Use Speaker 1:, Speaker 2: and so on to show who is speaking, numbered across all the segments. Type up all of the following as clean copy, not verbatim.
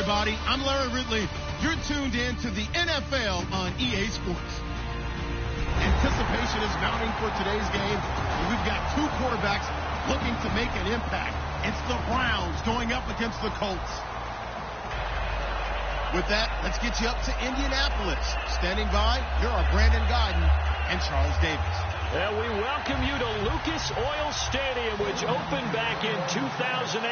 Speaker 1: everybody. I'm Larry Ridley. You're tuned in to the NFL on EA Sports. Anticipation is mounting for today's game. We've got two quarterbacks looking to make an impact. It's the Browns going up against the Colts. With that, let's get you up to Indianapolis. Standing by, here are Brandon Guyton and Charles Davis.
Speaker 2: Well, we welcome you to Lucas Oil Stadium, which opened back in 2008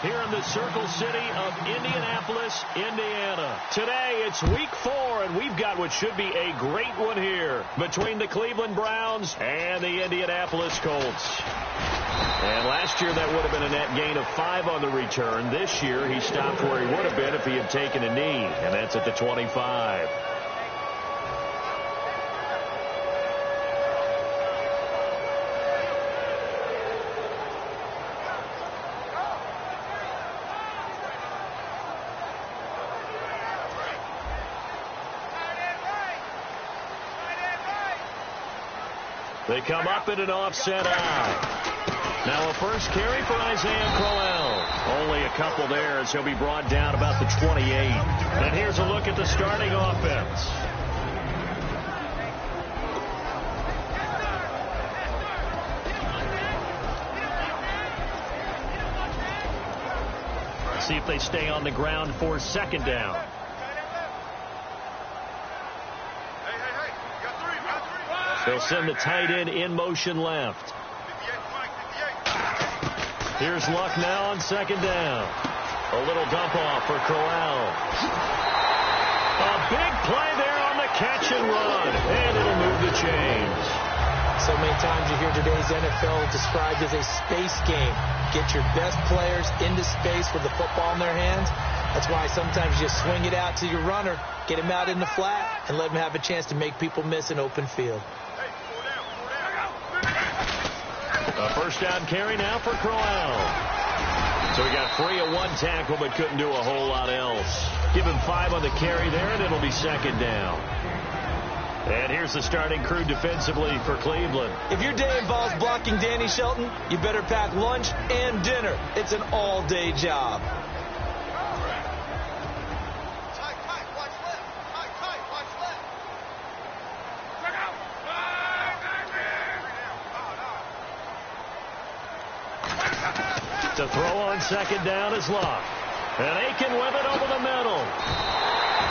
Speaker 2: here in the Circle City of Indianapolis, Indiana. Today, it's week 4, and we've got what should be a great one here between the Cleveland Browns and the Indianapolis Colts. And last year, that would have been a net gain of 5 on the return. This year, he stopped where he would have been if he had taken a knee, and that's at the 25. They come up in an offset eye. Now a first carry for Isaiah Crowell. Only a couple there as he'll be brought down about the 28. And here's a look at the starting offense. Let's see if they stay on the ground for second down. They'll send the tight end in motion left. Here's Luck now on second down. A little dump off for Corral. A big play there on the catch and run. And it'll move the chains.
Speaker 3: So many times you hear today's NFL described as a space game. Get your best players into space with the football in their hands. That's why sometimes you swing it out to your runner, get him out in the flat, and let him have a chance to make people miss an open field.
Speaker 2: A first down carry now for Crowell. So he got free of one tackle but couldn't do a whole lot else. Give him 5 on the carry there, and it'll be second down. And here's the starting crew defensively for Cleveland.
Speaker 3: If your day involves blocking Danny Shelton, you better pack lunch and dinner. It's an all-day job.
Speaker 2: To throw on second down is Luck. And Aiken with it over the middle.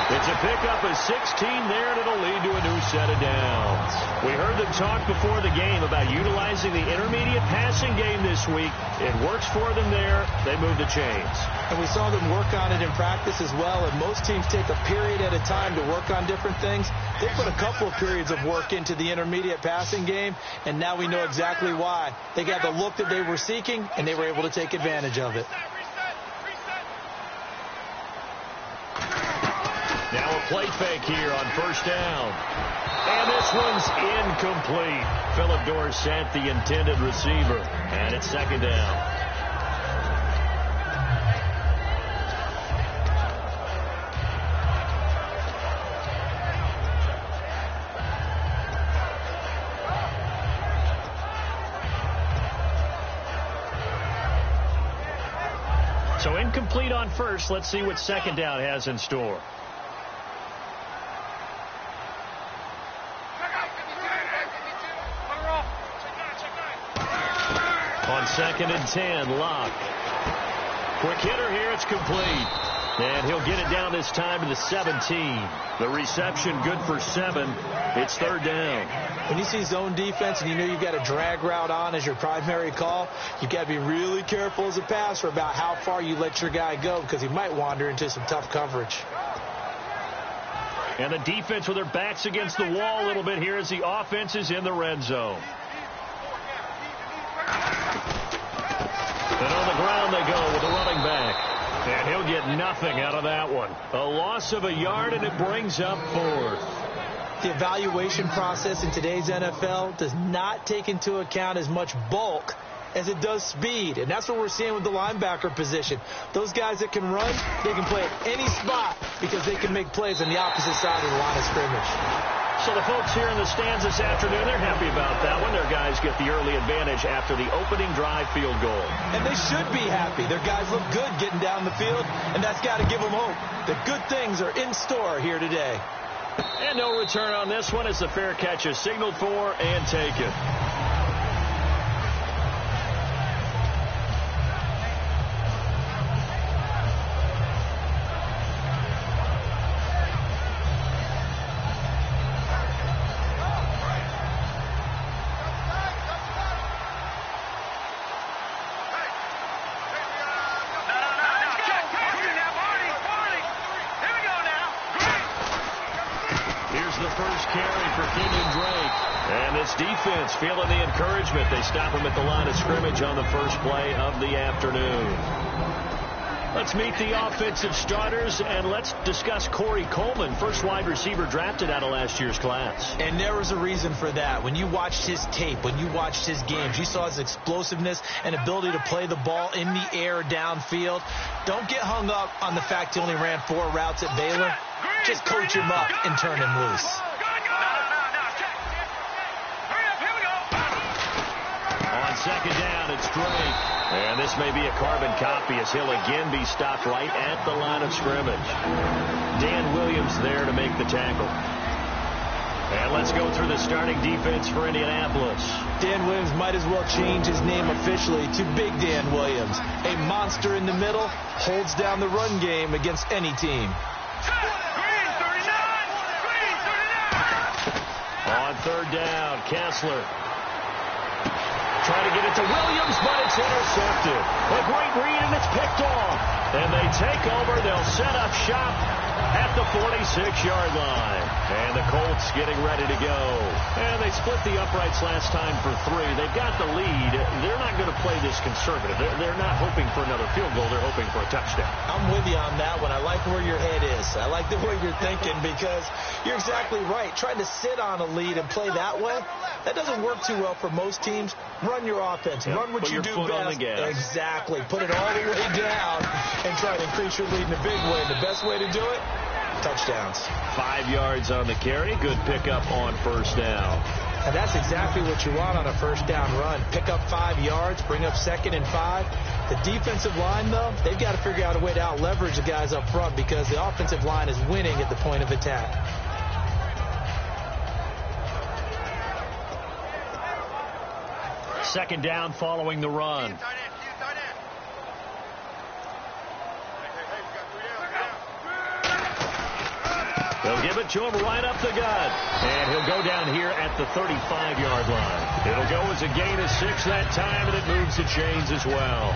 Speaker 2: It's a pickup of 16 there, and it'll lead to a new set of downs. We heard them talk before the game about utilizing the intermediate passing game this week. It works for them there. They move the chains.
Speaker 3: And we saw them work on it in practice as well, and most teams take a period at a time to work on different things. They put a couple of periods of work into the intermediate passing game, and now we know exactly why. They got the look that they were seeking, and they were able to take advantage of it.
Speaker 2: Now a play fake here on first down. And this one's incomplete. Philip Dorsett, the intended receiver. And it's second down. So incomplete on first. Let's see what second down has in store. On second and 10, Locke. Quick hitter here, it's complete. And he'll get it down this time to the 17. The reception good for 7. It's third down.
Speaker 3: When you see zone defense and you know you've got a drag route on as your primary call, you've got to be really careful as a passer about how far you let your guy go because he might wander into some tough coverage.
Speaker 2: And the defense with their backs against the wall a little bit here as the offense is in the red zone. And on the ground they go with the running back. And he'll get nothing out of that one. A loss of a yard, and it brings up fourth.
Speaker 3: The evaluation process in today's NFL does not take into account as much bulk as it does speed. And that's what we're seeing with the linebacker position. Those guys that can run, they can play at any spot because they can make plays on the opposite side of the line of scrimmage.
Speaker 2: So the folks here in the stands this afternoon, they're happy about that one. Their guys get the early advantage after the opening drive field goal.
Speaker 3: And they should be happy. Their guys look good getting down the field, and that's got to give them hope that good things are in store here today.
Speaker 2: And no return on this one as the fair catch is signaled for and taken. Defense feeling the encouragement. They stop him at the line of scrimmage on the first play of the afternoon. Let's meet the offensive starters, and let's discuss Corey Coleman, first wide receiver drafted out of last year's class.
Speaker 3: And there was a reason for that. When you watched his tape, when you watched his games, you saw his explosiveness and ability to play the ball in the air downfield. Don't get hung up on the fact he only ran 4 routes at Baylor. Just coach him up and turn him loose.
Speaker 2: Second down, it's Drake. And this may be a carbon copy as he'll again be stopped right at the line of scrimmage. Dan Williams there to make the tackle. And let's go through the starting defense for Indianapolis.
Speaker 3: Dan Williams might as well change his name officially to Big Dan Williams. A monster in the middle, holds down the run game against any team.
Speaker 2: On third down, Kessler. Trying to get it to Williams, but it's intercepted. A great read, and it's picked off. And they take over. They'll set up shop at the 46-yard line. And the Colts getting ready to go. And they split the uprights last time for 3. They've got the lead. They're not going to play this conservative. They're not hoping for another field goal. They're hoping for a touchdown.
Speaker 3: I'm with you on that one. I like where your head is. I like the way you're thinking because you're exactly right. Trying to sit on a lead and play that way, that doesn't work too well for most teams. Run your offense.
Speaker 2: Yep.
Speaker 3: Run what
Speaker 2: Put
Speaker 3: you
Speaker 2: your
Speaker 3: do
Speaker 2: foot on
Speaker 3: best.
Speaker 2: the gas.
Speaker 3: Exactly. Put it all the way down and try to increase your lead in a big way. The best way to do it, touchdowns.
Speaker 2: 5 yards on the carry. Good pickup on first down.
Speaker 3: And that's exactly what you want on a first down run. Pick up 5 yards, bring up 2nd and 5. The defensive line, though, they've got to figure out a way to out-leverage the guys up front because the offensive line is winning at the point of attack.
Speaker 2: Second down following the run. They'll give it to him right up the gut. And he'll go down here at the 35-yard line. It'll go as a gain of 6 that time, and it moves the chains as well.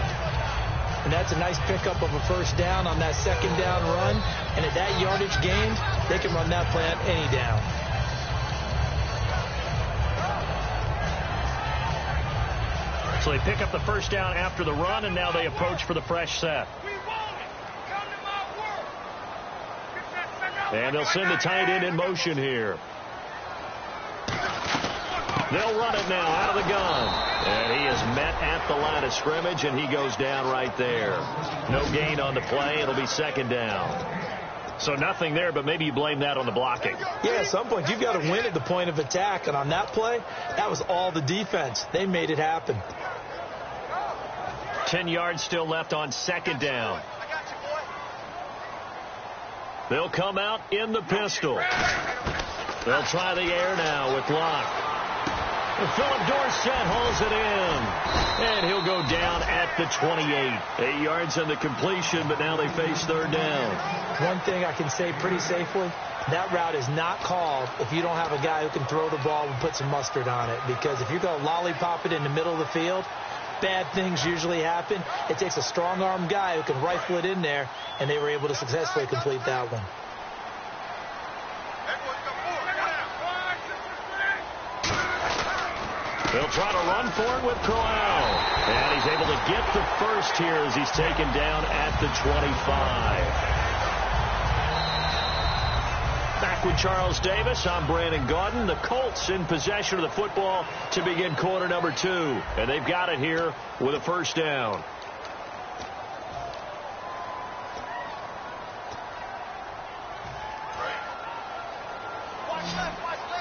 Speaker 3: And that's a nice pickup of a first down on that second down run. And at that yardage gained, they can run that play on any down.
Speaker 2: So they pick up the first down after the run, and now they approach for the fresh set. And they'll send the tight end in motion here. They'll run it now out of the gun. And he is met at the line of scrimmage, and he goes down right there. No gain on the play. It'll be second down. So nothing there, but maybe you blame that on the blocking.
Speaker 3: Yeah, at some point, you've got to win at the point of attack. And on that play, that was all the defense. They made it happen.
Speaker 2: 10 yards still left on second down. They'll come out in the pistol. They'll try the air now with Locke. And Philip Dorsett hauls it in. And he'll go down at the 28. 8 yards on the completion, but now they face third down.
Speaker 3: One thing I can say pretty safely, that route is not called if you don't have a guy who can throw the ball and put some mustard on it. Because if you're going to lollipop it in the middle of the field, bad things usually happen. It takes a strong-armed guy who can rifle it in there, and they were able to successfully complete that one.
Speaker 2: They'll try to run for it with Corral. And he's able to get the first here as he's taken down at the 25. Back with Charles Davis, I'm Brandon Gaudin. The Colts in possession of the football to begin quarter number 2. And they've got it here with a first down.
Speaker 1: Watch left, watch left.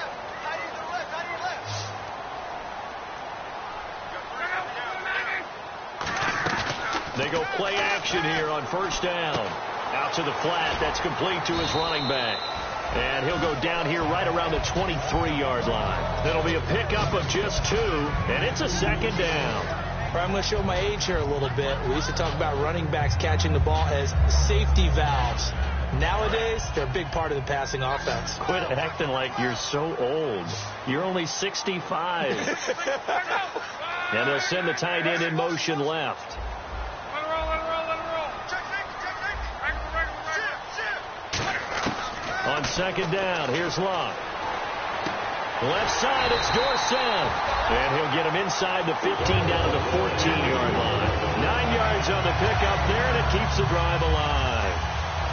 Speaker 2: go play action here on first down. Out to the flat. That's complete to his running back. And he'll go down here right around the 23-yard line. It'll be a pickup of just 2, and it's a second down.
Speaker 3: I'm going to show my age here a little bit. We used to talk about running backs catching the ball as safety valves. Nowadays, they're a big part of the passing offense.
Speaker 2: Quit acting like you're so old. You're only 65. And they'll send the tight end in motion left. On second down, here's Love. Left side, it's Dorsett. And he'll get him inside the 15 down to the 14-yard line. 9 yards on the pickup there, and it keeps the drive alive.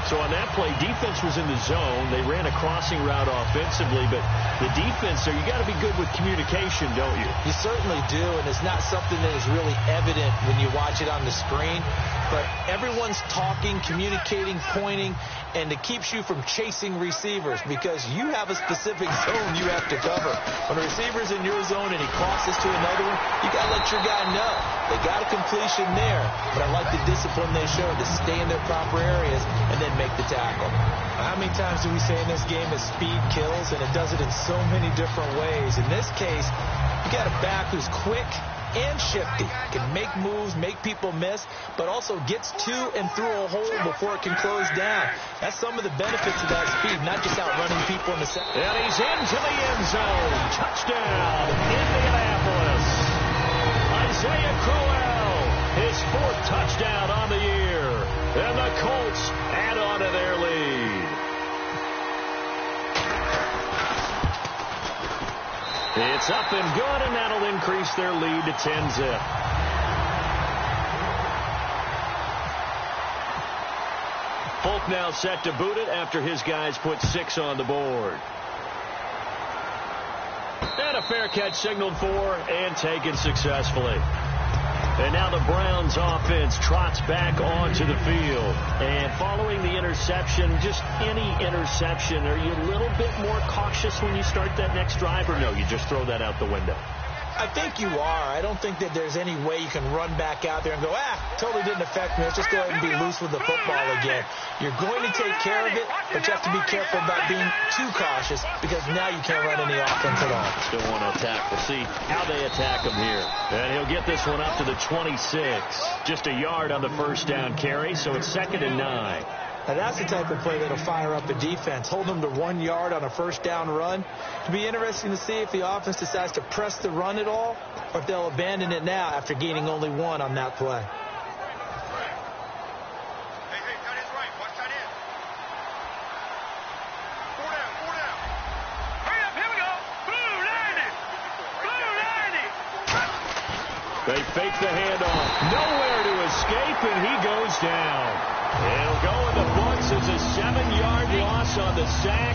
Speaker 2: So on that play, defense was in the zone. They ran a crossing route offensively, but the defense there, you got to be good with communication, don't you?
Speaker 3: You certainly do, and it's not something that is really evident when you watch it on the screen. But everyone's talking, communicating, pointing, and it keeps you from chasing receivers because you have a specific zone you have to cover. When a receiver's in your zone and he crosses to another one, you got to let your guy know. They got a completion there, but I like the discipline they show to stay in their proper areas and then make the tackle. How many times do we say in this game that speed kills, and it does it in so many different ways? In this case, you got a back who's quick and shifty, can make moves, make people miss, but also gets to and through a hole before it can close down. That's some of the benefits of that speed, not just outrunning people in the second.
Speaker 2: And he's into the end zone. Touchdown, Indianapolis. Isaiah Crowell, his 4th touchdown on the year. And the Colts add on to their lead. It's up and good, and that'll increase their lead to 10-zip. Folk now set to boot it after his guys put 6 on the board. And a fair catch signaled for and taken successfully. And now the Browns offense trots back onto the field. And following the interception, just any interception, are you a little bit more cautious when you start that next drive, or no, you just throw that out the window?
Speaker 3: I think you are. I don't think that there's any way you can run back out there and go, totally didn't affect me. Let's just go ahead and be loose with the football again. You're going to take care of it, but you have to be careful about being too cautious because now you can't run any offense at all.
Speaker 2: Still want to attack. We'll see how they attack him here. And he'll get this one up to the 26. Just a yard on the first down carry, so it's 2nd and 9.
Speaker 3: Now that's the type of play that'll fire up the defense. Hold them to 1 yard on a first down run. It'll be interesting to see if the offense decides to press the run at all or if they'll abandon it now after gaining only 1 on that play.
Speaker 2: They fake the handoff. Nowhere to escape, and he goes down. It'll go in the books as a 7-yard loss on the sack,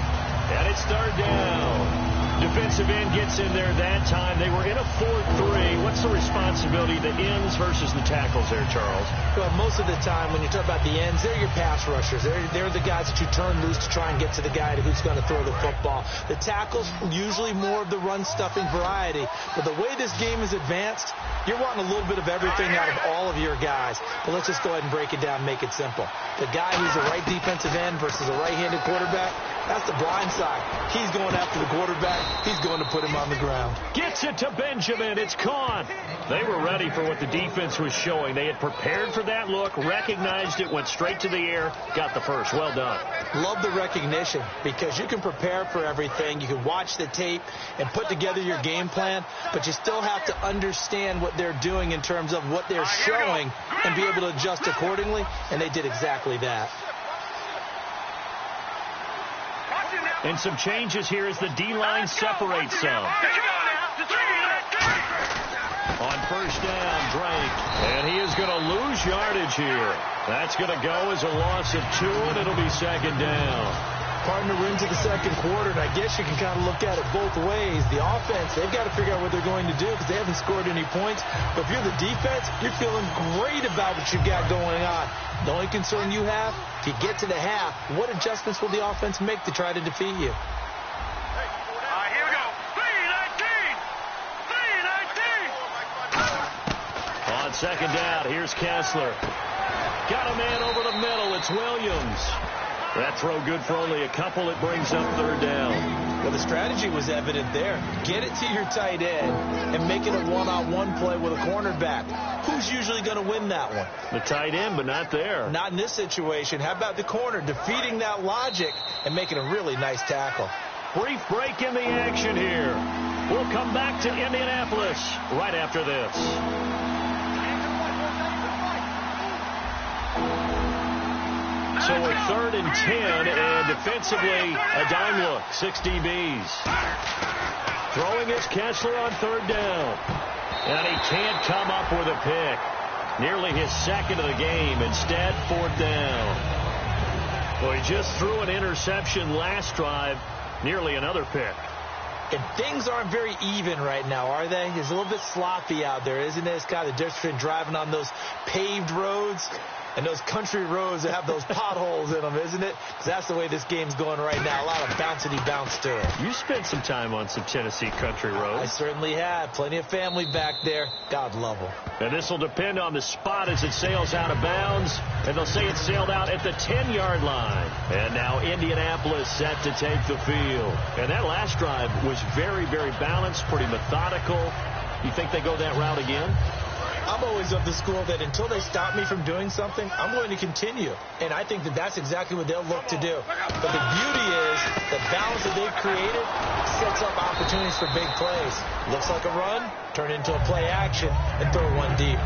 Speaker 2: and it's 3rd down. Defensive end gets in there that time. They were in a 4-3. What's the responsibility, the ends versus the tackles there, Charles?
Speaker 3: Well, most of the time when you talk about the ends, they're your pass rushers. They're the guys that you turn loose to try and get to the guy who's going to throw the football. The tackles, usually more of the run-stuffing variety. But the way this game is advanced, you're wanting a little bit of everything out of all of your guys. But let's just go ahead and break it down and make it simple. The guy who's a right defensive end versus a right-handed quarterback, that's the blind side. He's going after the quarterback. He's going to put him on the ground.
Speaker 2: Gets it to Benjamin. It's caught. They were ready for what the defense was showing. They had prepared for that look, recognized it, went straight to the air, got the first. Well done.
Speaker 3: Love the recognition because you can prepare for everything. You can watch the tape and put together your game plan, but you still have to understand what they're doing in terms of what they're showing and be able to adjust accordingly, and they did exactly that.
Speaker 2: And some changes here as the D-line separates some. On first down, Drake. And he is going to lose yardage here. That's going to go as a loss of 2, and it'll be 2nd down.
Speaker 3: Partner, we're into the second quarter, and I guess you can kind of look at it both ways. The offense, they've got to figure out what they're going to do because they haven't scored any points. But if you're the defense, you're feeling great about what you've got going on. The only concern you have, if you get to the half, what adjustments will the offense make to try to defeat you?
Speaker 4: Here we go. 3-19.
Speaker 2: On second down, here's Kessler. got a man over the middle. It's Williams. That throw good for only a couple. It brings up third down.
Speaker 3: Well, the strategy was evident there. Get it to your tight end and make it a one-on-one play with a cornerback. Who's usually going to win that one?
Speaker 2: The tight end, but not there.
Speaker 3: Not in this situation. How about the corner defeating that logic and making a really nice tackle?
Speaker 2: Brief break in the action here. We'll come back to Indianapolis right after this. So a 3rd and 10, and defensively, a dime look, 6 DBs. Throwing is Kessler on 3rd down. And he can't come up with a pick. Nearly his 2nd of the game. Instead, 4th down. Well, he just threw an interception last drive. Nearly another pick.
Speaker 3: And things aren't very even right now, are they? It's a little bit sloppy out there, isn't it? It's kind of the difference between driving on those paved roads and those country roads that have those potholes in them, isn't it? Because that's the way this game's going right now. A lot of bounce to it.
Speaker 2: You spent some time on some Tennessee country roads.
Speaker 3: I certainly have. Plenty of family back there. God love them.
Speaker 2: And this will depend on the spot as it sails out of bounds. And they'll say it sailed out at the 10-yard line. And now Indianapolis set to take the field. And that last drive was very, very balanced, pretty methodical. You think they go that route again?
Speaker 3: I'm always of the school that until they stop me from doing something, I'm going to continue. And I think that that's exactly what they'll look to do. But the beauty is the balance that they've created sets up opportunities for big plays. Looks like a run, turn into a play action, and throw one deep.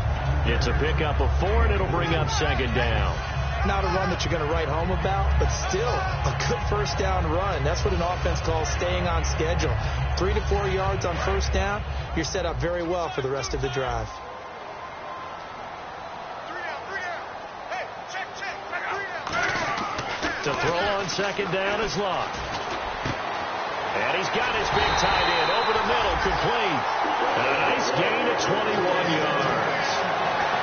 Speaker 2: It's a pickup of 4, and it'll bring up 2nd down.
Speaker 3: Not a run that you're going to write home about, but still a good 1st down run. That's what an offense calls staying on schedule. 3 to 4 yards on 1st down, you're set up very well for the rest of the drive.
Speaker 2: To throw on 2nd down is Locke. And he's got his big tight end over the middle, complete. And a nice gain of 21 yards.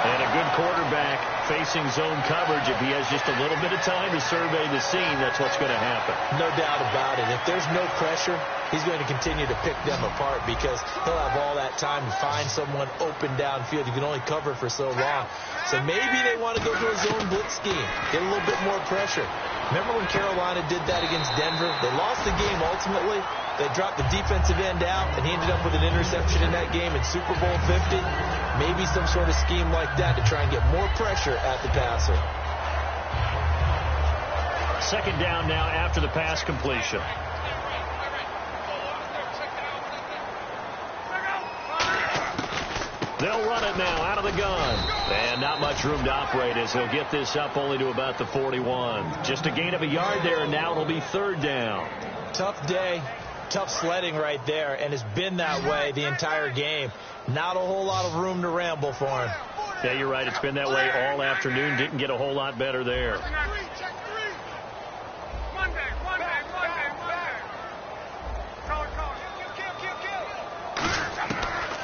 Speaker 2: And a good quarterback facing zone coverage. If he has just a little bit of time to survey the scene, that's what's going to happen.
Speaker 3: No doubt about it. If there's no pressure, he's going to continue to pick them apart because he'll have all that time to find someone open downfield. You can only cover for so long. So maybe they want to go to a zone blitz scheme, get a little bit more pressure. Remember when Carolina did that against Denver? They lost the game ultimately. They dropped the defensive end out, and he ended up with an interception in that game in Super Bowl 50. Maybe some sort of scheme like that to try and get more pressure at the passer.
Speaker 2: 2nd down now after the pass completion. They'll run it now out of the gun. And not much room to operate as he'll get this up only to about the 41. Just a gain of a yard there, and now it'll be 3rd down.
Speaker 3: Tough day. Tough sledding right there, and it's been that way the entire game. Not a whole lot of room to ramble for him.
Speaker 2: Yeah, you're right. It's been that way all afternoon. Didn't get a whole lot better there.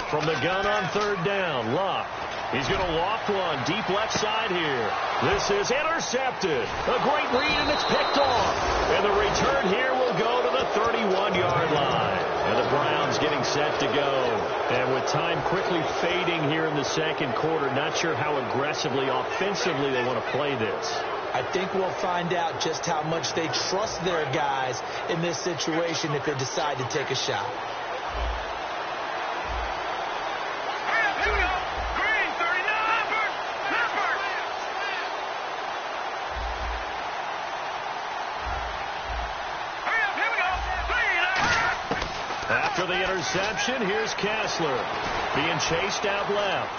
Speaker 2: From the gun on 3rd down, Locke. He's going to loft one deep left side here. This is intercepted. A great read, and it's picked off. And the return here will go to the 31-yard line. And the Browns getting set to go. And with time quickly fading here in the 2nd quarter, not sure how aggressively, offensively they want to play this.
Speaker 3: I think we'll find out just how much they trust their guys in this situation if they decide to take a shot.
Speaker 2: After the interception, here's Kessler being chased out left.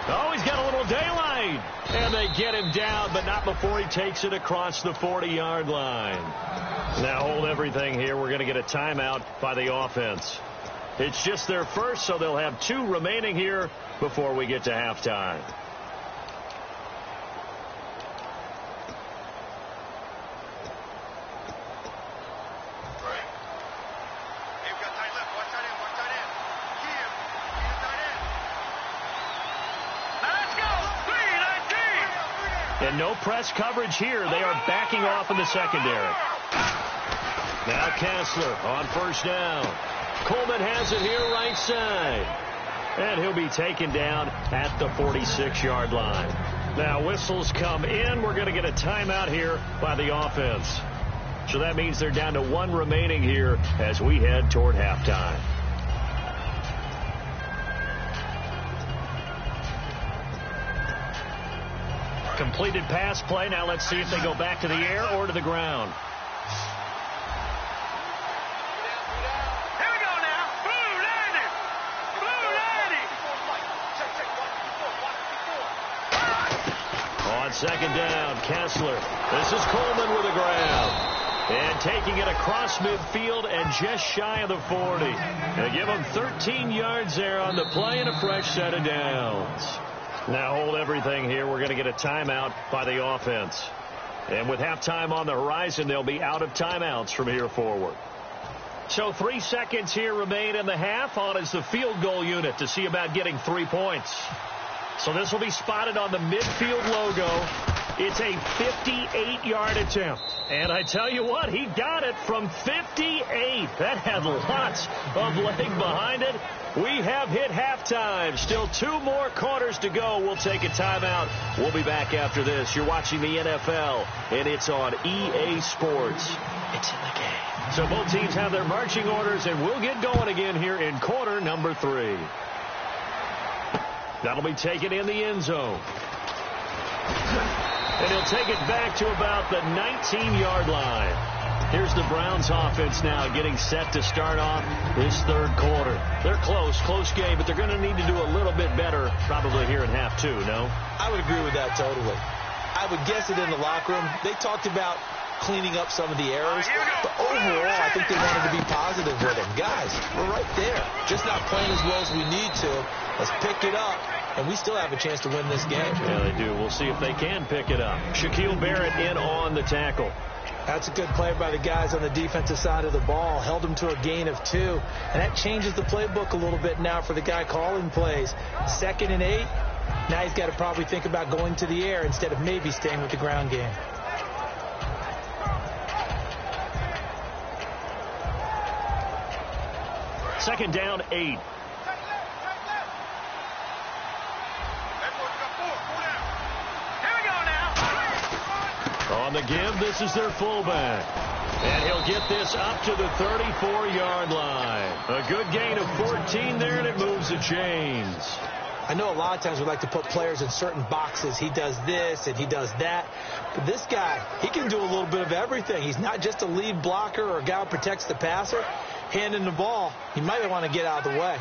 Speaker 2: Oh, he's got a little daylight. And they get him down, but not before he takes it across the 40-yard line. Now hold everything here. We're going to get a timeout by the offense. It's just their first, so they'll have 2 remaining here before we get to halftime. And no press coverage here. They are backing off in the secondary. Now Kessler on 1st down. Coleman has it here right side. And he'll be taken down at the 46-yard line. Now whistles come in. We're going to get a timeout here by the offense. So that means they're down to 1 remaining here as we head toward halftime. Completed pass play. Now let's see if they go back to the air or to the ground.
Speaker 4: Here we go now. Blue landing. Blue landing.
Speaker 2: On second down, Kessler. This is Coleman with the grab. And taking it across midfield and just shy of the 40. They give him 13 yards there on the play and a fresh set of downs. Now hold everything here. We're going to get a timeout by the offense. And with halftime on the horizon, they'll be out of timeouts from here forward. So 3 seconds here remain in the half. On is the field goal unit to see about getting 3 points. So this will be spotted on the midfield logo. It's a 58-yard attempt. And I tell you what, he got it from 58. That had lots of leg behind it. We have hit halftime. Still 2 more quarters to go. We'll take a timeout. We'll be back after this. You're watching the NFL, and it's on EA Sports. It's in the game. So both teams have their marching orders, and we'll get going again here in quarter number 3. That'll be taken in the end zone. And he'll take it back to about the 19-yard line. Here's the Browns offense now getting set to start off this third quarter. They're close game, but they're going to need to do a little bit better probably here in half 2, no?
Speaker 3: I would agree with that totally. I would guess it in the locker room. They talked about cleaning up some of the errors, but overall I think they wanted to be positive with it. Guys, we're right there. Just not playing as well as we need to. Let's pick it up, and we still have a chance to win this game.
Speaker 2: Yeah, they do. We'll see if they can pick it up. Shaquille Barrett in on the tackle.
Speaker 3: That's a good play by the guys on the defensive side of the ball. Held them to a gain of 2. And that changes the playbook a little bit now for the guy calling plays. 2nd and 8. Now he's got to probably think about going to the air instead of maybe staying with the ground game.
Speaker 2: Second down, 8. On the give, this is their fullback. And he'll get this up to the 34-yard line. A good gain of 14 there, and it moves the chains.
Speaker 3: I know a lot of times we like to put players in certain boxes. He does this and he does that. But this guy, he can do a little bit of everything. He's not just a lead blocker or a guy who protects the passer. Handing the ball, he might want to get out of the way.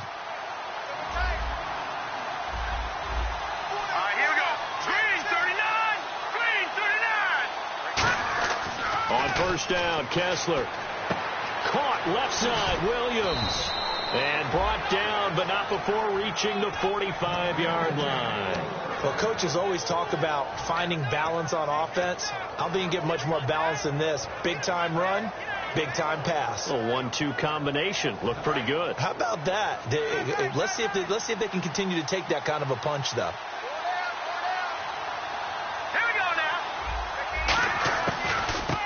Speaker 4: Here we go. Green 39. Green 39.
Speaker 2: On first down, Kessler. Caught left side, Williams. And brought down, but not before reaching the 45-yard line.
Speaker 3: Well, coaches always talk about finding balance on offense. I don't think you get much more balance than this. Big-time run, big-time pass.
Speaker 2: A 1-2 combination. Looked pretty good.
Speaker 3: How about that? Let's see if they can continue to take that kind of a punch, though.
Speaker 4: Here we go now.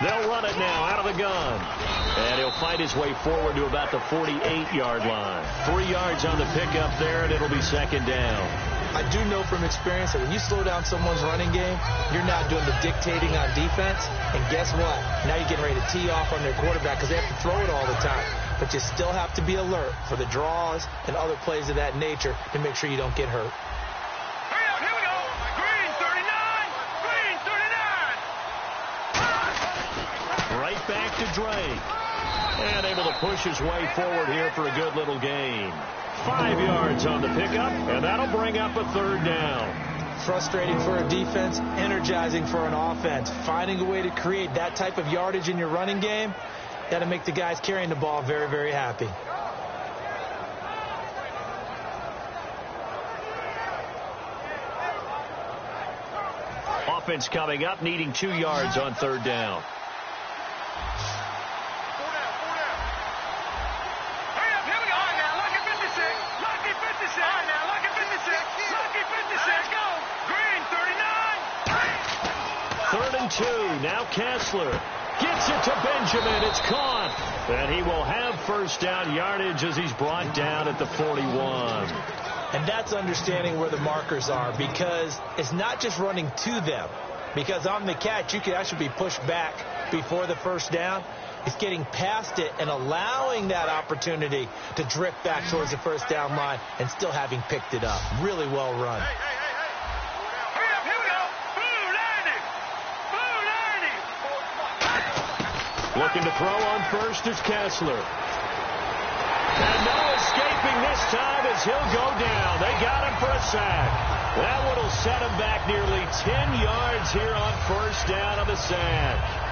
Speaker 2: They'll run it now out of the gun. And he'll fight his way forward to about the 48-yard line. 3 yards on the pickup there, and it'll be second down.
Speaker 3: I do know from experience that when you slow down someone's running game, you're now doing the dictating on defense. And guess what? Now you're getting ready to tee off on their quarterback because they have to throw it all the time. But you still have to be alert for the draws and other plays of that nature to make sure you don't get hurt.
Speaker 4: Here we go. Green 39. Green 39.
Speaker 2: Right back to Drake. And able to push his way forward here for a good little gain. 5 yards on the pickup, and that'll bring up a third down.
Speaker 3: Frustrating for a defense, energizing for an offense. Finding a way to create that type of yardage in your running game, that'll make the guys carrying the ball very, very happy.
Speaker 2: Offense coming up, needing 2 yards on third down. Third and 2. Now Kessler gets it to Benjamin. It's caught. And he will have first down yardage as he's brought down at the 41.
Speaker 3: And that's understanding where the markers are, because it's not just running to them. Because on the catch, you could actually be pushed back before the first down. It's getting past it and allowing that opportunity to drift back towards the first down line and still having picked it up. Really well run.
Speaker 2: Looking to throw on first is Kessler. And no escaping this time as he'll go down. They got him for a sack. That one will set him back nearly 10 yards here on first down on the sack.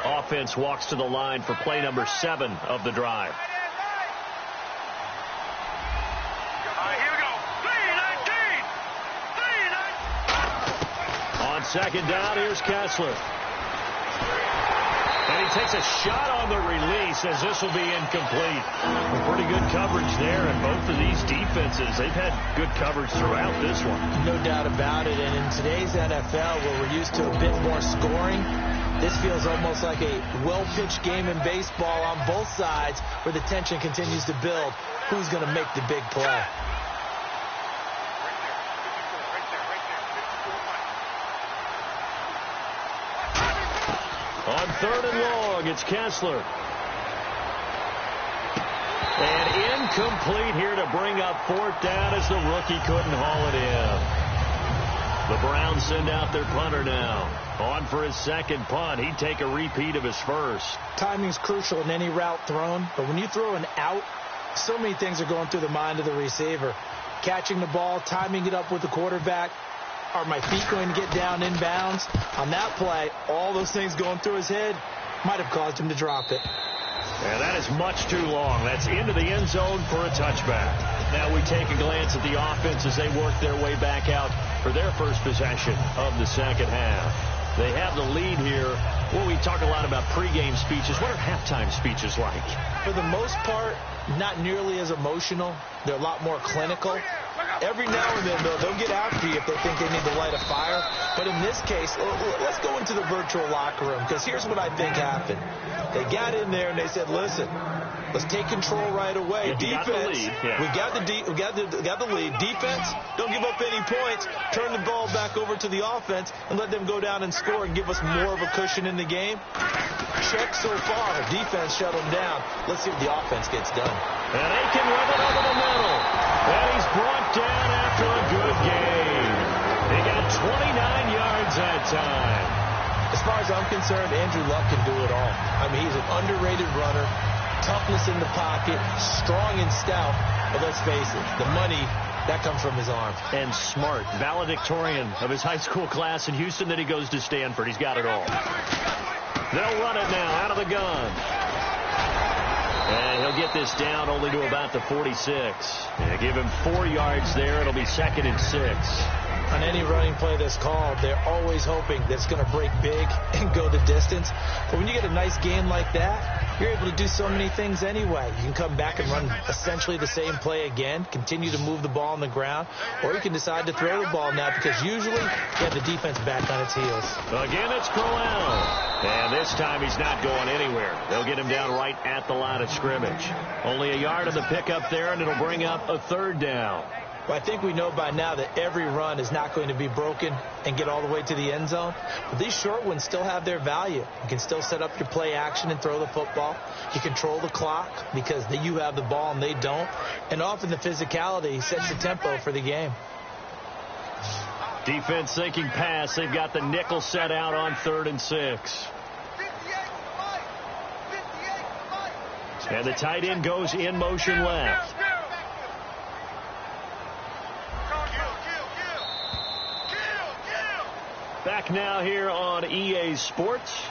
Speaker 2: Offense walks to the line for play number 7 of the drive. On second down, here's Kessler. And he takes a shot on the release as this will be incomplete. Pretty good coverage there, and both of these defenses, they've had good coverage throughout this one.
Speaker 3: No doubt about it, and in today's NFL, where we're used to a bit more scoring, this feels almost like a well-pitched game in baseball on both sides where the tension continues to build. Who's going to make the big play?
Speaker 2: On third and long, it's Kessler. And incomplete here to bring up fourth down as the rookie couldn't haul it in. The Browns send out their punter now. On for his second punt. He'd take a repeat of his first.
Speaker 3: Timing's crucial in any route thrown, but when you throw an out, so many things are going through the mind of the receiver. Catching the ball, timing it up with the quarterback. Are my feet going to get down inbounds? On that play, all those things going through his head might have caused him to drop it.
Speaker 2: And that is much too long. That's into the end zone for a touchback. Now we take a glance at the offense as they work their way back out for their first possession of the second half. They have the lead here. Well, we talk a lot about pregame speeches. What are halftime speeches like?
Speaker 3: For the most part, not nearly as emotional. They're a lot more clinical. Every now and then, though, they'll get after you if they think they need to light a fire. But in this case, let's go into the virtual locker room, because here's what I think happened. They got in there and they said, listen, let's take control right away. Defense, we got the lead. Defense, don't give up any points. Turn the ball back over to the offense and let them go down and score and give us more of a cushion in the game. Check so far. Defense shut them down. Let's see what the offense gets done.
Speaker 2: And Aiken with it over the middle. And he's brought down after a good game. He got 29 yards that time.
Speaker 3: As far as I'm concerned, Andrew Luck can do it all. I mean, he's an underrated runner. Toughness in the pocket, strong and stout. But let's face it, the money, that comes from his arm.
Speaker 2: And smart. Valedictorian of his high school class in Houston. Then he goes to Stanford. He's got it all. They'll run it now out of the gun. And he'll get this down only to about the 46. And give him 4 yards there. It'll be 2nd and 6.
Speaker 3: On any running play that's called, they're always hoping that it's going to break big and go the distance. But when you get a nice game like that, you're able to do so many things anyway. You can come back and run essentially the same play again, continue to move the ball on the ground, or you can decide to throw the ball now, because usually you have the defense back on its heels.
Speaker 2: Again, it's Crowell. And this time he's not going anywhere. They'll get him down right at the line of scrimmage. Only a yard of the pickup there, and it'll bring up a third down.
Speaker 3: Well, I think we know by now that every run is not going to be broken and get all the way to the end zone. But these short ones still have their value. You can still set up your play action and throw the football. You control the clock because you have the ball and they don't. And often the physicality sets the tempo for the game.
Speaker 2: Defense thinking pass. They've got the nickel set out on 3rd and 6. And the tight end goes in motion left. Back now here on EA Sports.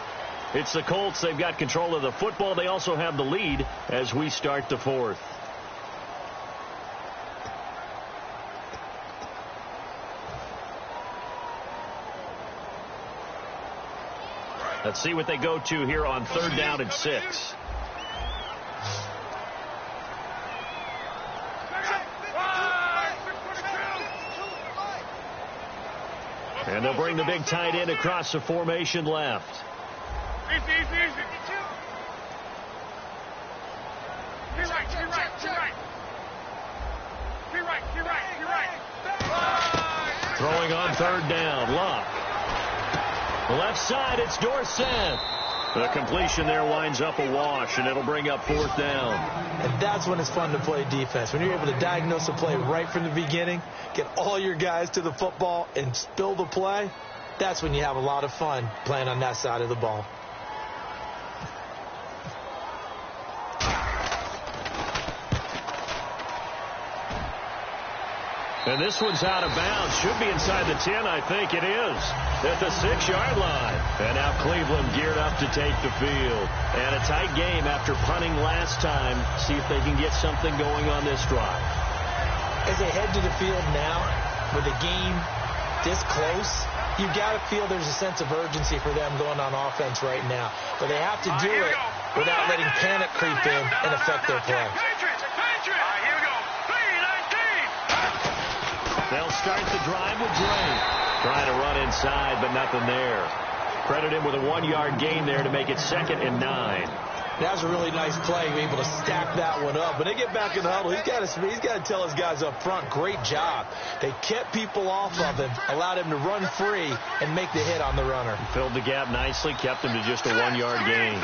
Speaker 2: It's the Colts. They've got control of the football. They also have the lead as we start the 4th. Let's see what they go to here on 3rd down and 6. And they'll bring the big tight end across the formation left.
Speaker 4: Easy. You're right.
Speaker 2: Throwing on third down, Luck. Left side, it's Dorsett. The completion there winds up a wash, and it'll bring up fourth down.
Speaker 3: And that's when it's fun to play defense. When you're able to diagnose a play right from the beginning, get all your guys to the football, and spill the play, that's when you have a lot of fun playing on that side of the ball.
Speaker 2: And this one's out of bounds. Should be inside the 10, I think it is. At the 6-yard line. And now Cleveland geared up to take the field. And a tight game after punting last time. See if they can get something going on this drive.
Speaker 3: As they head to the field now, with the game this close, you've got to feel there's a sense of urgency for them going on offense right now. But they have to do it without letting panic creep in and affect their play.
Speaker 2: They'll start the drive with Drake. Trying to run inside, but nothing there. Credit him with a 1-yard gain there to make it 2nd and 9.
Speaker 3: That was a really nice play, able to stack that one up. When they get back in the huddle, he's got to tell his guys up front, great job. They kept people off of him, allowed him to run free and make the hit on the runner.
Speaker 2: Filled the gap nicely, kept him to just a 1-yard gain.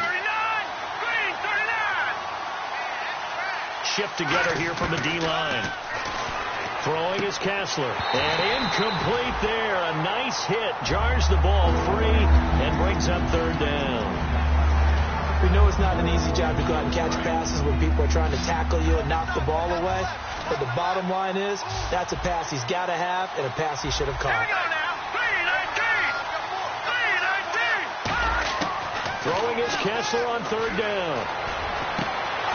Speaker 2: Shift together here from the D-line. Throwing is Kessler. And incomplete there. A nice hit. Jars the ball free and brings up third down.
Speaker 3: We know it's not an easy job to go out and catch passes when people are trying to tackle you and knock the ball away. But the bottom line is that's a pass he's got to have and a pass he should have caught.
Speaker 2: Throwing is Kessler on third down.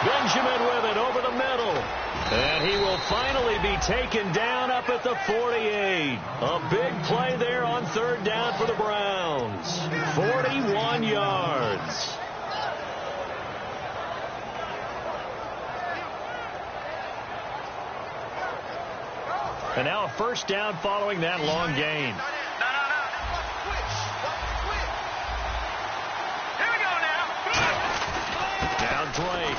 Speaker 2: Benjamin with it over the middle. And he will finally be taken down up at the 48. A big play there on third down for the Browns. 41 yards. And now a first down following that long gain. Now Drake.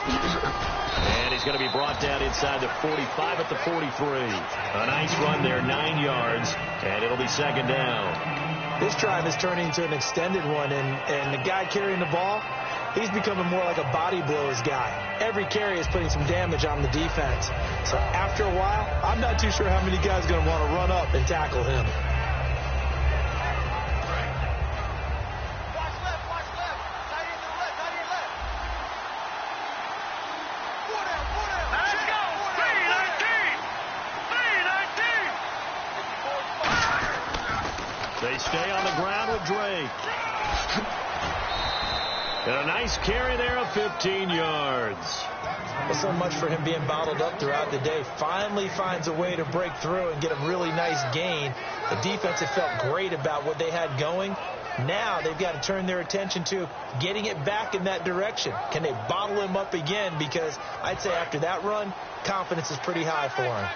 Speaker 2: And he's going to be brought down inside the 45 at the 43. A nice run there, 9 yards, and it'll be 2nd down.
Speaker 3: This drive is turning into an extended one, and the guy carrying the ball, he's becoming more like a body blows guy. Every carry is putting some damage on the defense. So after a while, I'm not too sure how many guys are going to want to run up and tackle him.
Speaker 2: They stay on the ground with Drake. And a nice carry there of 15 yards.
Speaker 3: Well, so much for him being bottled up throughout the day. Finally finds a way to break through and get a really nice gain. The defense had felt great about what they had going. Now they've got to turn their attention to getting it back in that direction. Can they bottle him up again? Because I'd say after that run, confidence is pretty high for him.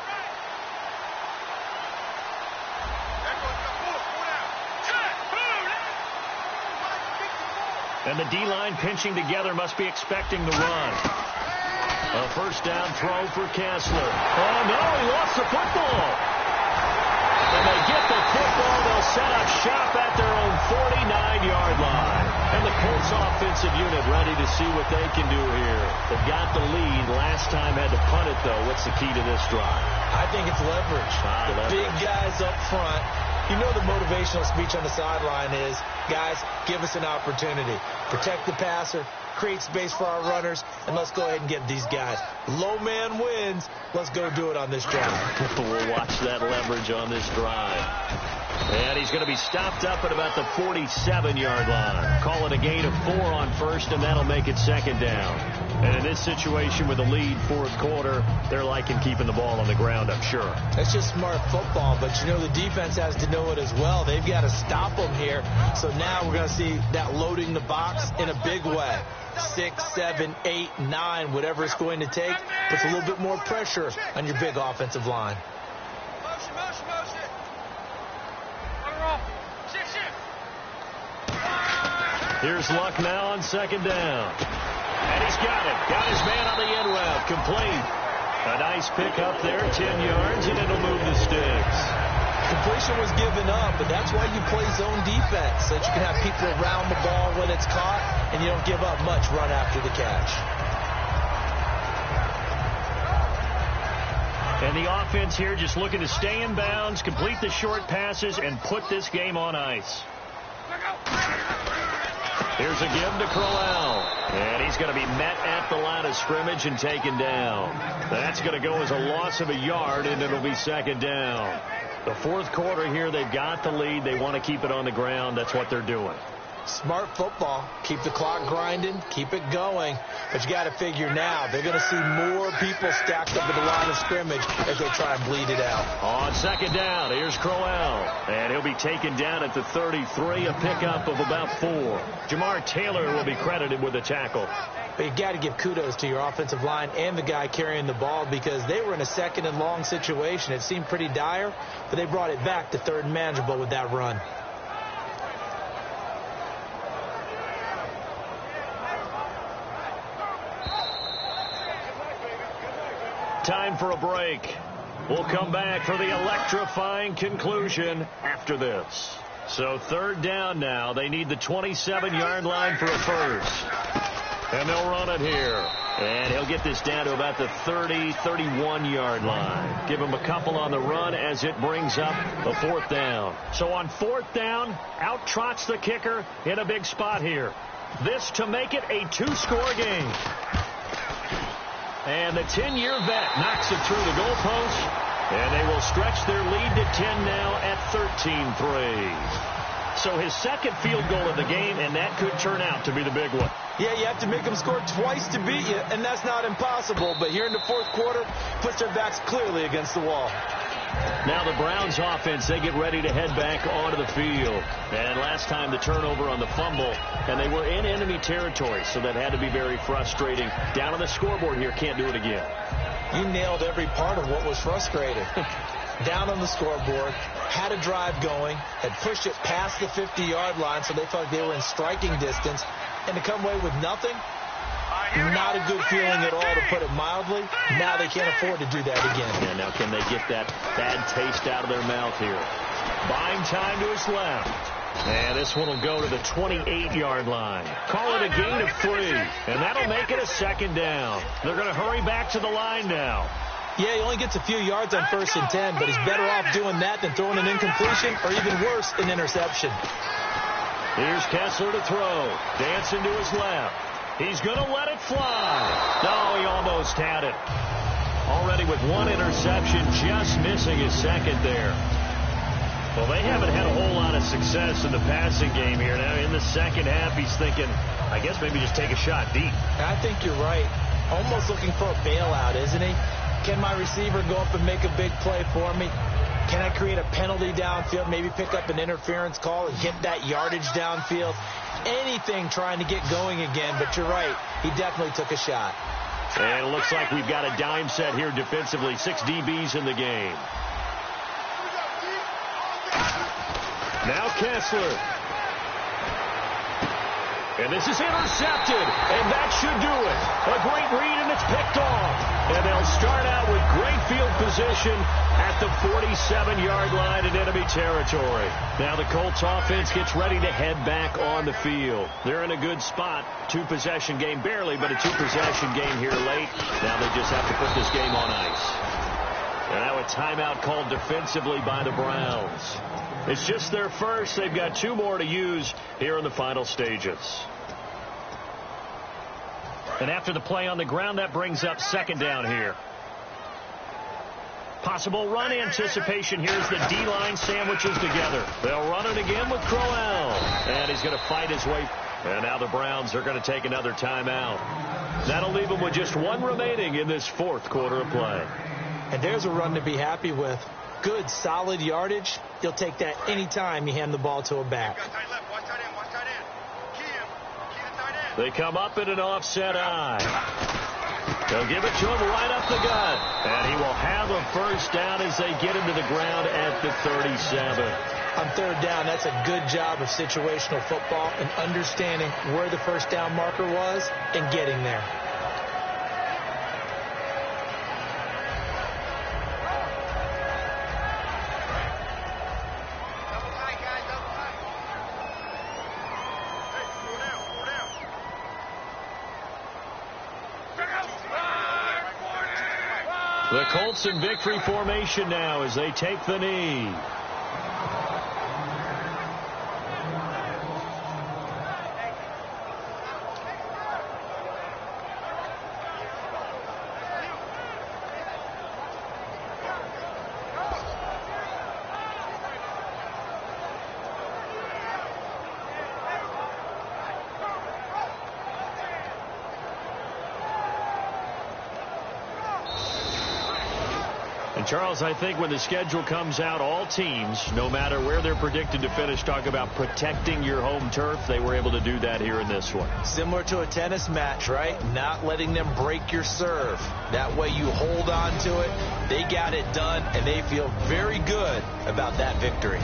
Speaker 2: And the D-line pinching together must be expecting the run. A first down throw for Kessler. Oh, no, he lost the football. And they get the football. They'll set up shop at their own 49-yard line. And the Colts offensive unit ready to see what they can do here. They've got the lead. Last time had to punt it, though. What's the key to this drive?
Speaker 3: I think it's leverage. The big guys up front. You know the motivational speech on the sideline is, guys, give us an opportunity. Protect the passer, create space for our runners, and let's go ahead and get these guys. Low man wins. Let's go do it on this drive.
Speaker 2: We'll watch that leverage on this drive. And he's going to be stopped up at about the 47-yard line. Call it a gain of 4 on first, and that'll make it 2nd down. And in this situation with a lead 4th quarter, they're liking keeping the ball on the ground, I'm sure.
Speaker 3: That's just smart football, but you know the defense has to know it as well. They've got to stop them here. So now we're going to see that loading the box in a big way. 6, 7, 8, 9, whatever it's going to take, puts a little bit more pressure on your big offensive line.
Speaker 2: Here's Luck now on second down. And he's got it. Got his man on the end route. Complete. A nice pick up there, 10 yards, and it'll move the sticks.
Speaker 3: Completion was given up, but that's why you play zone defense, so that you can have people around the ball when it's caught, and you don't give up much run after the catch.
Speaker 2: And the offense here just looking to stay in bounds, complete the short passes, and put this game on ice. Here's a give to Crowell. And he's going to be met at the line of scrimmage and taken down. That's going to go as a loss of a yard, and it'll be second down. The fourth quarter here, they've got the lead. They want to keep it on the ground. That's what they're doing.
Speaker 3: Smart football. Keep the clock grinding. Keep it going. But you got to figure now, they're going to see more people stacked up at the line of scrimmage as they try and bleed it out.
Speaker 2: On second down, here's Crowell. And he'll be taken down at the 33, a pickup of about 4. Jamar Taylor will be credited with a tackle.
Speaker 3: But you got to give kudos to your offensive line and the guy carrying the ball, because they were in a second and long situation. It seemed pretty dire, but they brought it back to third and manageable with that run.
Speaker 2: Time for a break. We'll come back for the electrifying conclusion after this. So third down now. They need the 27-yard line for a first. And they'll run it here. And he'll get this down to about the 30, 31-yard line. Give him a couple on the run as it brings up a fourth down. So on fourth down, out trots the kicker in a big spot here. This to make it a 2-score game. And the 10-year vet knocks it through the goalpost. And they will stretch their lead to 10 now at 13-3. So his second field goal of the game, and that could turn out to be the big one.
Speaker 3: Yeah, you have to make them score twice to beat you, and that's not impossible. But here in the fourth quarter, puts their backs clearly against the wall.
Speaker 2: Now the Browns offense, they get ready to head back onto the field. And last time the turnover on the fumble, and they were in enemy territory, so that had to be very frustrating. Down on the scoreboard here, can't do it again.
Speaker 3: You nailed every part of what was frustrating. Down on the scoreboard, had a drive going, had pushed it past the 50-yard line, so they felt like they were in striking distance, and to come away with nothing, not a good feeling at all, to put it mildly. Now they can't afford to do that again.
Speaker 2: Yeah, now can they get that bad taste out of their mouth here? Buying time to his left. And this one will go to the 28-yard line. Call it a gain of 3, and that'll make it a second down. They're going to hurry back to the line now.
Speaker 3: Yeah, he only gets a few yards on 1st and 10, but he's better off doing that than throwing an incompletion, or even worse, an interception.
Speaker 2: Here's Kessler to throw. Dancing to his left. He's going to let it fly. No, he almost had it. Already with one interception, just missing his second there. Well, they haven't had a whole lot of success in the passing game here. Now, in the second half, he's thinking, I guess maybe just take a shot deep.
Speaker 3: I think you're right. Almost looking for a bailout, isn't he? Can my receiver go up and make a big play for me? Can I create a penalty downfield, maybe pick up an interference call and get that yardage downfield? Anything trying to get going again, but you're right. He definitely took a shot.
Speaker 2: And it looks like we've got a dime set here defensively. 6 DBs in the game. Now Kessler. And this is intercepted, and that should do it. A great read, and it's picked off. And they'll start out with great field position at the 47-yard line in enemy territory. Now the Colts offense gets ready to head back on the field. They're in a good spot. 2-possession game, barely, but a 2-possession game here late. Now they just have to put this game on ice. And now a timeout called defensively by the Browns. It's just their first. They've got 2 more to use here in the final stages. And after the play on the ground, that brings up second down here. Possible run anticipation. Here's the D-line sandwiches together. They'll run it again with Crowell. And he's going to fight his way. And now the Browns are going to take another timeout. That'll leave them with just 1 remaining in this fourth quarter of play.
Speaker 3: And there's a run to be happy with. Good, solid yardage. You'll take that anytime you hand the ball to a back.
Speaker 2: They come up in an offset eye. They'll give it to him right up the gut. And he will have a first down as they get him to the ground at the 37.
Speaker 3: On third down, that's a good job of situational football and understanding where the first down marker was and getting there.
Speaker 2: The Colts in victory formation now as they take the knee. Charles, I think when the schedule comes out, all teams, no matter where they're predicted to finish, talk about protecting your home turf. They were able to do that here in this one.
Speaker 3: Similar to a tennis match, right? Not letting them break your serve. That way you hold on to it. They got it done, and they feel very good about that victory.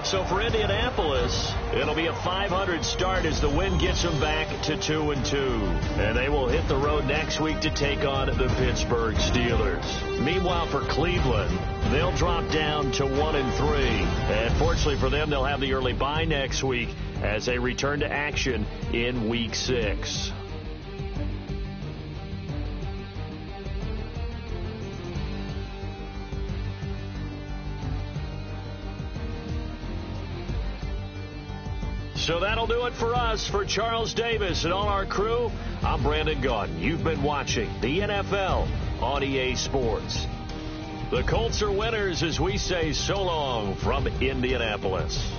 Speaker 2: So for Indianapolis, it'll be a .500 start as the win gets them back to 2-2. And they will hit the road next week to take on the Pittsburgh Steelers. Meanwhile, for Cleveland, they'll drop down to 1-3. And fortunately for them, they'll have the early bye next week as they return to action in Week 6. So that'll do it for us. For Charles Davis and all our crew, I'm Brandon Gaudin. You've been watching the NFL on EA Sports. The Colts are winners as we say so long from Indianapolis.